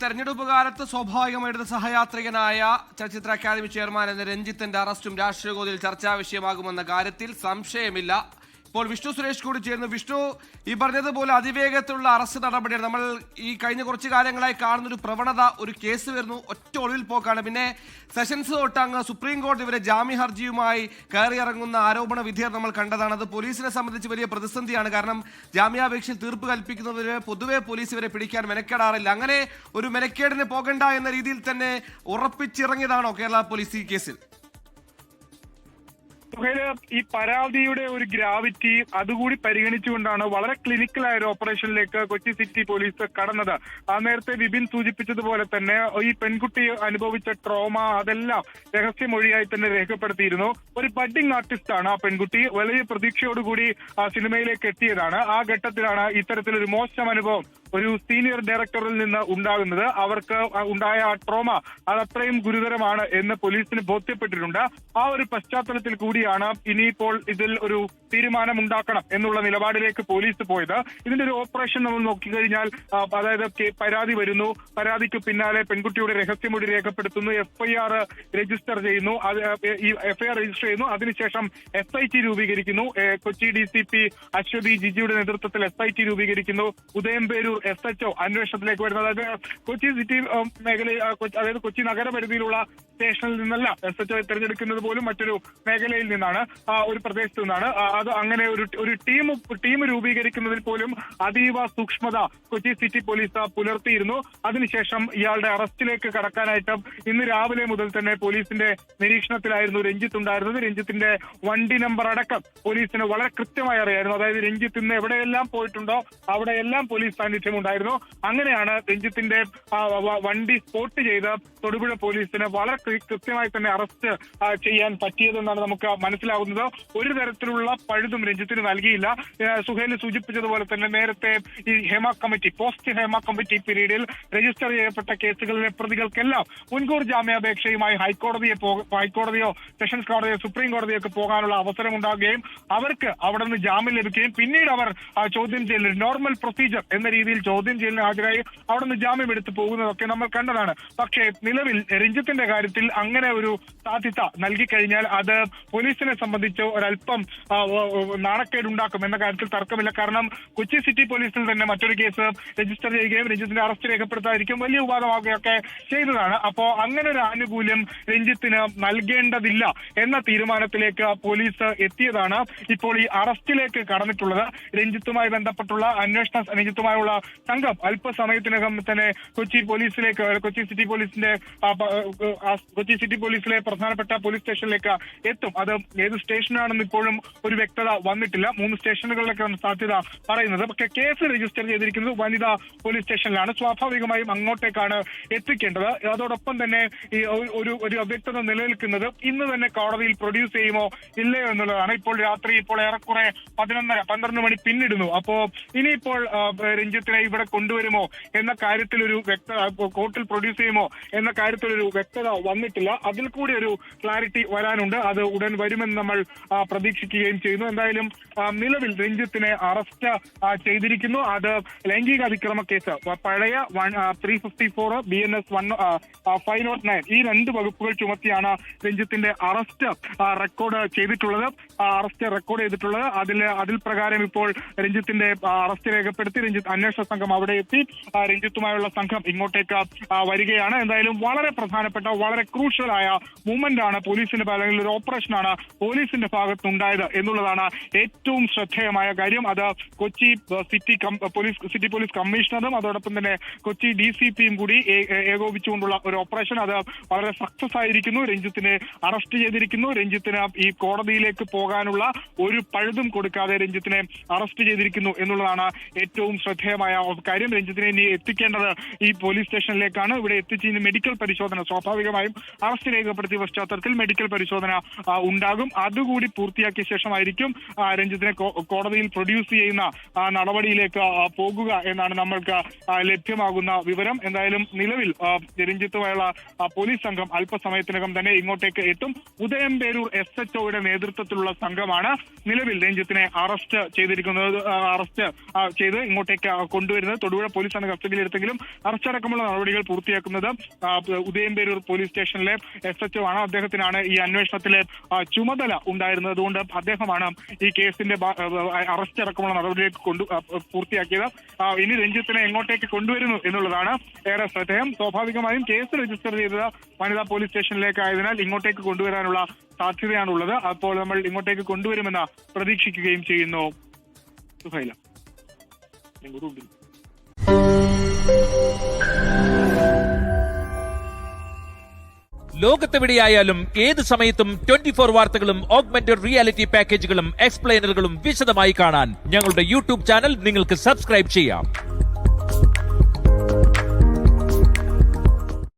തെരഞ്ഞെടുപ്പ് കാലത്ത് സ്വാഭാവികമായിട്ട് സഹയാത്രികനായ ചലച്ചിത്ര അക്കാദമി ചെയർമാൻ എന്ന രഞ്ജിത്തിന്റെ അറസ്റ്റും രാഷ്ട്രീയ ഗോതിയിൽ ചർച്ചാ വിഷയമാകുമെന്ന കാര്യത്തിൽ സംശയമില്ല. ഇപ്പോൾ വിഷ്ണു സുരേഷ് കൂടി ചേർന്ന്. വിഷ്ണു, ഈ പറഞ്ഞതുപോലെ അതിവേഗത്തിലുള്ള അറസ്റ്റ് നടപടിയാണ്. നമ്മൾ ഈ കഴിഞ്ഞ കുറച്ച് കാലങ്ങളായി കാണുന്നൊരു പ്രവണത. ഒരു കേസ് വരുന്നു, ഒറ്റ ഒളിവിൽ പോക്കാണ്. പിന്നെ സെഷൻസ് തൊട്ട് അങ്ങ് സുപ്രീം കോടതി വരെ ജാമ്യ ഹർജിയുമായി കയറിയിറങ്ങുന്ന ആരോപണ വിധിയാണ് നമ്മൾ കണ്ടതാണ്. അത് പോലീസിനെ സംബന്ധിച്ച് വലിയ പ്രതിസന്ധിയാണ്. കാരണം ജാമ്യാപേക്ഷയിൽ തീർപ്പ് കൽപ്പിക്കുന്നവര് പൊതുവെ പോലീസ് ഇവരെ പിടിക്കാൻ മെനക്കെടാറില്ല. അങ്ങനെ ഒരു മെനക്കേടിന് പോകണ്ട എന്ന രീതിയിൽ തന്നെ ഉറപ്പിച്ചിറങ്ങിയതാണോ കേരള പോലീസ് ഈ കേസിൽ? ഈ പരാതിയുടെ ഒരു ഗ്രാവിറ്റി അതുകൂടി പരിഗണിച്ചുകൊണ്ടാണ് വളരെ ക്ലിനിക്കലായ ഒരു ഓപ്പറേഷനിലേക്ക് കൊച്ചി സിറ്റി പോലീസ് കടന്നത്. നേരത്തെ വിപിൻ സൂചിപ്പിച്ചതുപോലെ തന്നെ ഈ പെൺകുട്ടി അനുഭവിച്ച ട്രോമ അതെല്ലാം രഹസ്യമൊഴിയായി തന്നെ രേഖപ്പെടുത്തിയിരുന്നു. ഒരു ബഡ്ഡിംഗ് ആർട്ടിസ്റ്റ് ആണ് ആ പെൺകുട്ടി. വലിയ പ്രതീക്ഷയോടുകൂടി സിനിമയിലേക്ക് എത്തിയതാണ്. ആ ഘട്ടത്തിലാണ് ഇത്തരത്തിലൊരു മോശം അനുഭവം ഒരു സീനിയർ ഡയറക്ടറിൽ നിന്ന് ഉണ്ടാകുന്നത്. അവർക്ക് ഉണ്ടായ ആ ട്രോമ അത് അത്രയും ഗുരുതരമാണ് എന്ന് പോലീസിന് ബോധ്യപ്പെട്ടിട്ടുണ്ട്. ആ ഒരു പശ്ചാത്തലത്തിൽ കൂടിയാണ് ഇനിയിപ്പോൾ ഇതിൽ ഒരു തീരുമാനമുണ്ടാക്കണം എന്നുള്ള നിലപാടിലേക്ക് പോലീസ് പോയത്. ഇതിന്റെ ഒരു ഓപ്പറേഷൻ നമ്മൾ നോക്കിക്കഴിഞ്ഞാൽ, അതായത് പരാതി വരുന്നു, പരാതിക്ക് പിന്നാലെ പെൺകുട്ടിയുടെ രഹസ്യമൊഴി രേഖപ്പെടുത്തുന്നു, FIR രജിസ്റ്റർ ചെയ്യുന്നു, FIR രജിസ്റ്റർ ചെയ്യുന്നു. അതിനുശേഷം SIT രൂപീകരിക്കുന്നു. കൊച്ചി DCP അശ്വതി ജിജിയുടെ നേതൃത്വത്തിൽ SIT രൂപീകരിക്കുന്നു. ഉദയംപേരൂർ SHO അന്വേഷണത്തിലേക്ക് വരുന്നത്. അതായത് കൊച്ചി സിറ്റി മേഖല, അതായത് കൊച്ചി നഗരപരിധിയിലുള്ള സ്റ്റേഷനിൽ നിന്നല്ല SHO തിരഞ്ഞെടുക്കുന്നത് പോലും മറ്റൊരു മേഖലയിൽ നിന്നാണ്, ഒരു പ്രദേശത്ത് നിന്നാണ്. അത് അങ്ങനെ ഒരു ടീം രൂപീകരിക്കുന്നതിൽ പോലും അതീവ സൂക്ഷ്മത കൊച്ചി സിറ്റി പോലീസ് പുലർത്തിയിരുന്നു. അതിനുശേഷം ഇയാളുടെ അറസ്റ്റിലേക്ക് കടക്കാനായിട്ട് ഇന്ന് രാവിലെ മുതൽ തന്നെ പോലീസിന്റെ നിരീക്ഷണത്തിലായിരുന്നു രഞ്ജിത്ത് ഉണ്ടായിരുന്നത്. രഞ്ജിത്തിന്റെ വണ്ടി നമ്പർ അടക്കം പോലീസിന് വളരെ കൃത്യമായി അറിയായിരുന്നു. അതായത് രഞ്ജിത്ത് ഇന്ന് എവിടെയെല്ലാം പോയിട്ടുണ്ടോ അവിടെയെല്ലാം പോലീസ് സാന്നിധ്യം ഉണ്ടായിരുന്നു. അങ്ങനെയാണ് രഞ്ജിത്തിന്റെ വണ്ടി സ്പോട്ട് ചെയ്ത് തൊടുപുഴ പോലീസിന് വളരെ കൃത്യമായി തന്നെ അറസ്റ്റ് ചെയ്യാൻ പറ്റിയതെന്നാണ് നമുക്ക് മനസ്സിലാകുന്നത്. ഒരു തരത്തിലുള്ള പഴുതും രഞ്ജിത്തിന് നൽകിയില്ല. സുഹേൽ സൂചിപ്പിച്ചതുപോലെ തന്നെ നേരത്തെ ഈ പോസ്റ്റ് ഹേമ കമ്മിറ്റി പീരീഡിൽ രജിസ്റ്റർ ചെയ്യപ്പെട്ട കേസുകളിലെ പ്രതികൾക്കെല്ലാം മുൻകൂർ ജാമ്യാപേക്ഷയുമായി ഹൈക്കോടതിയോ സെഷൻസ് കോടതിയോ സുപ്രീം കോടതിയൊക്കെ പോകാനുള്ള അവസരം ഉണ്ടാകുകയും അവർക്ക് അവിടെ നിന്ന് ജാമ്യം ലഭിക്കുകയും പിന്നീട് അവർ ചോദ്യം ചെയ്യലിൽ നോർമൽ പ്രൊസീജിയർ എന്ന രീതിയിൽ ചോദ്യം ചെയ്യലിന് ഹാജരായി അവിടെ നിന്ന് ജാമ്യം എടുത്തു പോകുന്നതൊക്കെ നമ്മൾ കണ്ടതാണ്. പക്ഷേ നിലവിൽ രഞ്ജിത്തിന്റെ കാര്യത്തിൽ അങ്ങനെ ഒരു സാധ്യത നൽകിക്കഴിഞ്ഞാൽ അത് പോലീസിനെ സംബന്ധിച്ച് ഒരല്പം നാണക്കേടുണ്ടാക്കും എന്ന കാര്യത്തിൽ തർക്കമില്ല. കാരണം കൊച്ചി സിറ്റി പോലീസിൽ തന്നെ മറ്റൊരു കേസ് രജിസ്റ്റർ ചെയ്യുകയും രഞ്ജിത്തിന്റെ അറസ്റ്റ് രേഖപ്പെടുത്താതിരിക്കും വലിയ വിവാദമാവുകയൊക്കെ ചെയ്തതാണ്. അപ്പോ അങ്ങനെ ഒരു ആനുകൂല്യം രഞ്ജിത്തിന് നൽകേണ്ടതില്ല എന്ന തീരുമാനത്തിലേക്ക് പോലീസ് എത്തിയതാണ് ഇപ്പോൾ ഈ അറസ്റ്റിലേക്ക് കടന്നിട്ടുള്ളത്. രഞ്ജിത്തുമായി ബന്ധപ്പെട്ടുള്ള രഞ്ജിത്തുമായുള്ള സംഘം അല്പസമയത്തിനകം തന്നെ കൊച്ചി സിറ്റി പോലീസിലെ പ്രധാനപ്പെട്ട പോലീസ് സ്റ്റേഷനിലേക്ക് എത്തും. അത് ഏത് സ്റ്റേഷനാണെന്ന് ഇപ്പോഴും ഒരു വ്യക്തത വന്നിട്ടില്ല. 3 സ്റ്റേഷനുകളിലേക്കാണ് സാധ്യത പറയുന്നത്. പക്ഷേ കേസ് രജിസ്റ്റർ ചെയ്തിരിക്കുന്നത് വനിതാ പോലീസ് സ്റ്റേഷനിലാണ്. സ്വാഭാവികമായും അങ്ങോട്ടേക്കാണ് എത്തിക്കേണ്ടത്. അതോടൊപ്പം തന്നെ ഈ ഒരു അവ്യക്തത നിലനിൽക്കുന്നത് ഇന്ന് തന്നെ കോടതിയിൽ പ്രൊഡ്യൂസ് ചെയ്യുമോ ഇല്ലയോ എന്നുള്ളതാണ്. ഇപ്പോൾ ഏറെക്കുറെ 11:30-12 മണി പിന്നിടുന്നു. അപ്പോ ഇനിയിപ്പോൾ രഞ്ജിത്തിനെ ഇവിടെ കൊണ്ടുവരുമോ എന്ന കാര്യത്തിൽ ഒരു കോർട്ടിൽ പ്രൊഡ്യൂസ് ചെയ്യുമോ എന്ന കാര്യത്തിൽ ഒരു വ്യക്തത വന്നിട്ടില്ല. അതിൽ കൂടി ഒരു ക്ലാരിറ്റി വരാനുണ്ട്. അത് ഉടൻ വരുമെന്ന് നമ്മൾ പ്രതീക്ഷിക്കുകയും ചെയ്യുന്നു. എന്തായാലും നിലവിൽ രഞ്ജിത്തിനെ അറസ്റ്റ് ചെയ്തിരിക്കുന്നു. അത് ലൈംഗിക അതിക്രമ കേസ്, പഴയ 354 BNS 509 ഈ 2 വകുപ്പുകൾ ചുമത്തിയാണ് രഞ്ജിത്തിന്റെ അറസ്റ്റ് റെക്കോർഡ് ചെയ്തിട്ടുള്ളത്. അതിൽ പ്രകാരം ഇപ്പോൾ രഞ്ജിത്തിന്റെ അറസ്റ്റ് രേഖപ്പെടുത്തി അന്വേഷണ സംഘം അവിടെ എത്തി. രഞ്ജിത്തുമായുള്ള സംഘം ഇങ്ങോട്ടേക്ക് വരികയാണ്. എന്തായാലും വളരെ പ്രധാനപ്പെട്ട വളരെ ക്രൂഷ്യലായ മൂവ്മെന്റ് ആണ് പോലീസിന്റെ അല്ലെങ്കിൽ ഒരു ഓപ്പറേഷനാണ് പോലീസിന്റെ ഭാഗത്തുണ്ടായത് എന്നുള്ളതാണ് ഏറ്റവും ശ്രദ്ധേയമായ കാര്യം. അത് കൊച്ചി സിറ്റി പോലീസ് കമ്മീഷണറും അതോടൊപ്പം തന്നെ കൊച്ചി DCPയും കൂടി ഏകോപിച്ചുകൊണ്ടുള്ള ഒരു ഓപ്പറേഷൻ. അത് വളരെ സക്സസ് ആയിരിക്കുന്നു. രഞ്ജിത്തിനെ അറസ്റ്റ് ചെയ്തിരിക്കുന്നു. രഞ്ജിത്തിന് ഈ കോടതിയിലേക്ക് പോകാനുള്ള ഒരു പഴുതും കൊടുക്കാതെ രഞ്ജിത്തിനെ അറസ്റ്റ് ചെയ്തിരിക്കുന്നു എന്നുള്ളതാണ് ഏറ്റവും ശ്രദ്ധേയമായ കാര്യം. രഞ്ജിത്തിനെ ഇനി എത്തിക്കേണ്ടത് ഈ പോലീസ് സ്റ്റേഷനിലേക്കാണ്. ഇവിടെ എത്തിച്ച് ഇനി മെഡിക്കൽ പരിശോധന, സ്വാഭാവികമായും അറസ്റ്റ് രേഖപ്പെടുത്തിയ പശ്ചാത്തലത്തിൽ മെഡിക്കൽ പരിശോധന ഉണ്ടാകും. അതുകൂടി പൂർത്തിയാക്കിയ ശേഷമായിരിക്കും രഞ്ജിത്തിനെ കോടതിയിൽ പ്രൊഡ്യൂസ് ചെയ്യുന്ന നടപടിയിലേക്ക് പോകുക എന്നാണ് നമ്മൾക്ക് ലഭ്യമാകുന്ന വിവരം. എന്തായാലും നിലവിൽ രഞ്ജിത്തുമായുള്ള പോലീസ് സംഘം അല്പസമയത്തിനകം തന്നെ ഇങ്ങോട്ടേക്ക് എത്തും. ഉദയംപേരൂർ SHOയുടെ നേതൃത്വത്തിലുള്ള സംഘമാണ് നിലവിൽ രഞ്ജിത്തിനെ അറസ്റ്റ് ചെയ്ത് ഇങ്ങോട്ടേക്ക് കൊണ്ടുവരുന്നത്. തൊടുപുഴ പോലീസാണ് കസ്റ്റഡിയിലെടുത്തെങ്കിലും അറസ്റ്റ് അടക്കമുള്ള നടപടികൾ പൂർത്തിയാക്കുന്നത് ഉദയംപേരൂർ പോലീസ് സ്റ്റേഷനിലെ SHO ആണ്. അദ്ദേഹത്തിനാണ് ഈ അന്വേഷണത്തിലെ ചുമതല ഉണ്ടായിരുന്നത്. അതുകൊണ്ട് അദ്ദേഹമാണ് ഈ കേസിന്റെ അറസ്റ്റ് അടക്കമുള്ള നടപടിയിലേക്ക് പൂർത്തിയാക്കിയത്. ഇനി രഞ്ജിത്തിനെ എങ്ങോട്ടേക്ക് കൊണ്ടുവരുന്നു എന്നുള്ളതാണ് ഏറെ ശ്രദ്ധേയം. സ്വാഭാവികമായും കേസ് രജിസ്റ്റർ ചെയ്തത് വനിതാ പോലീസ് സ്റ്റേഷനിലേക്ക് ആയതിനാൽ ഇങ്ങോട്ടേക്ക് കൊണ്ടുവരാനുള്ള സാധ്യതയാണുള്ളത്. അപ്പോൾ നമ്മൾ ഇങ്ങോട്ടേക്ക് കൊണ്ടുവരുമെന്ന് പ്രതീക്ഷിക്കുകയും ചെയ്യുന്നു. സുഹൈല, ലോകത്തെവിടെയായാലും ഏത് സമയത്തും 24 വാർത്തകളും ഓഗ്മെന്റഡ് റിയാലിറ്റി പാക്കേജുകളും എക്സ്പ്ലെയിനറുകളും വിശദമായി കാണാൻ ഞങ്ങളുടെ യൂട്യൂബ് ചാനൽ നിങ്ങൾക്ക് സബ്സ്ക്രൈബ് ചെയ്യാം.